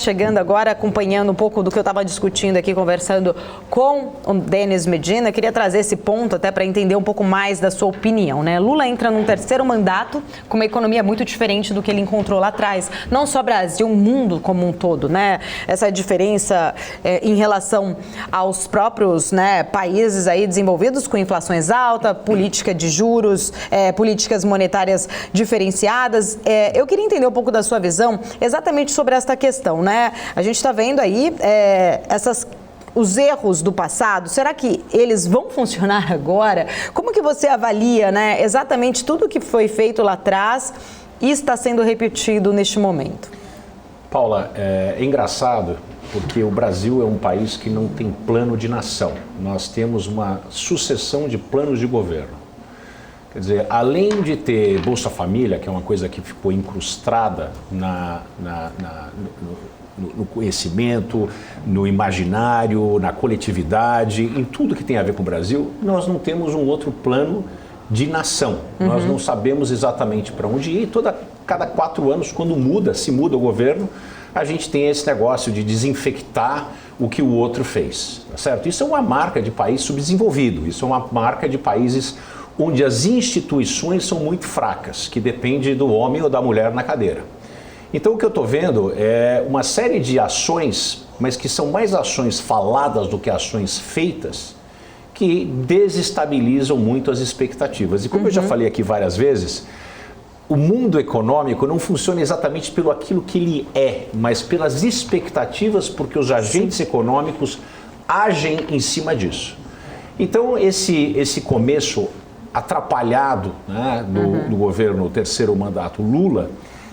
Chegando agora, acompanhando um pouco do que eu estava discutindo aqui, conversando com o Denis Medina, queria trazer esse ponto até para entender um pouco mais da sua opinião, né? Lula entra num terceiro mandato com uma economia muito diferente do que ele encontrou lá atrás. Não só Brasil, o mundo como um todo, né? Essa diferença em relação aos próprios, né, países aí desenvolvidos com inflações altas, política de juros, políticas monetárias diferenciadas. Eu queria entender um pouco da sua visão exatamente sobre esta questão, né? A gente está vendo aí os erros do passado, será que eles vão funcionar agora? Como que você avalia, né, exatamente tudo que foi feito lá atrás e está sendo repetido neste momento? Paula, é engraçado porque o Brasil é um país que não tem plano de nação. Nós temos uma sucessão de planos de governo. Quer dizer, além de ter Bolsa Família, que é uma coisa que ficou incrustada no conhecimento, no imaginário, na coletividade, em tudo que tem a ver com o Brasil, nós não temos um outro plano de nação. Nós não sabemos exatamente para onde ir. Cada 4 anos, quando se muda o governo, a gente tem esse negócio de desinfectar o que o outro fez, tá certo? Isso é uma marca de país subdesenvolvido, isso é uma marca de países onde as instituições são muito fracas, que depende do homem ou da mulher na cadeira. Então o que eu estou vendo é uma série de ações, mas que são mais ações faladas do que ações feitas, que desestabilizam muito as expectativas. E como eu já falei aqui várias vezes, o mundo econômico não funciona exatamente pelo aquilo que ele é, mas pelas expectativas, porque os agentes econômicos agem em cima disso. Então esse começo atrapalhado, né, do governo, o terceiro mandato Lula,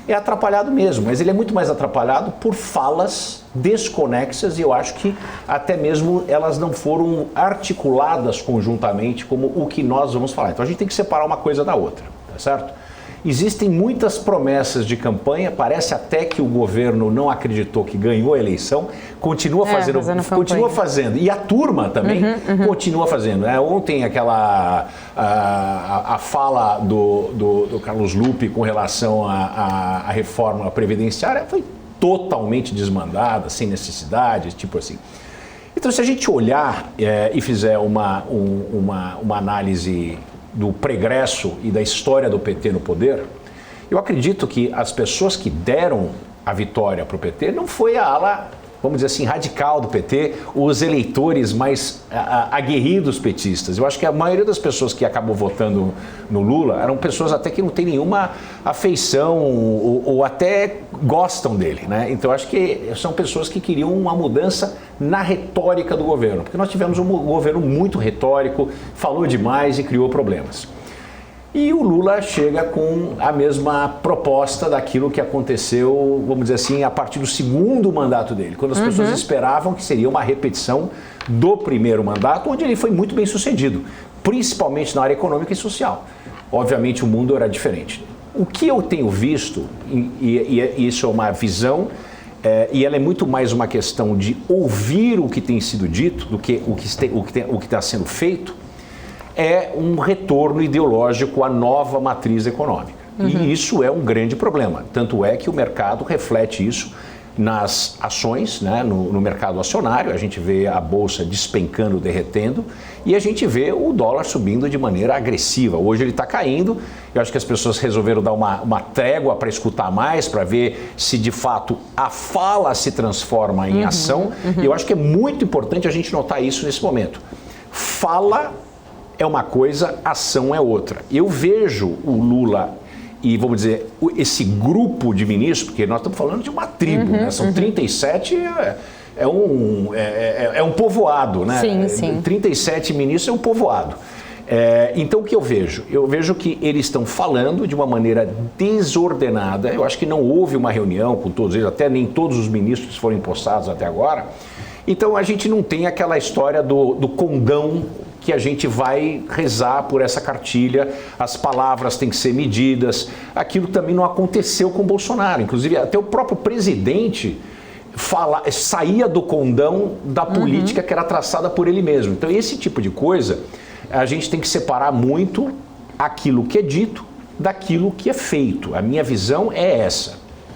é atrapalhado mesmo, mas ele é muito mais atrapalhado por falas desconexas e eu acho que até mesmo elas não foram articuladas conjuntamente como o que nós vamos falar. Então a gente tem que separar uma coisa da outra, tá certo? Existem muitas promessas de campanha, parece até que o governo não acreditou que ganhou a eleição, continua fazendo, e a turma também continua fazendo. Ontem a fala do Carlos Lupe com relação à reforma previdenciária foi totalmente desmandada, sem necessidade, tipo assim. Então se a gente olhar e fizer uma análise do pregresso e da história do PT no poder, eu acredito que as pessoas que deram a vitória para o PT não foi a ala, vamos dizer assim, radical do PT, os eleitores mais aguerridos petistas. Eu acho que a maioria das pessoas que acabou votando no Lula eram pessoas até que não têm nenhuma afeição ou até gostam dele, né? Então eu acho que são pessoas que queriam uma mudança na retórica do governo, porque nós tivemos um governo muito retórico, falou demais e criou problemas. E o Lula chega com a mesma proposta daquilo que aconteceu, vamos dizer assim, a partir do segundo mandato dele, quando as pessoas esperavam que seria uma repetição do primeiro mandato, onde ele foi muito bem sucedido, principalmente na área econômica e social. Obviamente o mundo era diferente. O que eu tenho visto, e isso é uma visão, e ela é muito mais uma questão de ouvir o que tem sido dito do que o que está sendo feito, é um retorno ideológico à nova matriz econômica. E isso é um grande problema. Tanto é que o mercado reflete isso nas ações, né, no mercado acionário. A gente vê a bolsa despencando, derretendo, e a gente vê o dólar subindo de maneira agressiva. Hoje ele está caindo. Eu acho que as pessoas resolveram dar uma trégua para escutar mais, para ver se de fato a fala se transforma em ação. E eu acho que é muito importante a gente notar isso nesse momento. Fala é uma coisa, ação é outra. Eu vejo o Lula e, vamos dizer, esse grupo de ministros, porque nós estamos falando de uma tribo, né? São 37, é um povoado, né? Sim. 37 ministros é um povoado. Então o que eu vejo? Eu vejo que eles estão falando de uma maneira desordenada. Eu acho que não houve uma reunião com todos eles, até nem todos os ministros foram empossados até agora. Então a gente não tem aquela história do condão que a gente vai rezar por essa cartilha, as palavras têm que ser medidas. Aquilo também não aconteceu com o Bolsonaro. Inclusive, até o próprio presidente saía do condão da política que era traçada por ele mesmo. Então, esse tipo de coisa, a gente tem que separar muito aquilo que é dito daquilo que é feito. A minha visão é essa.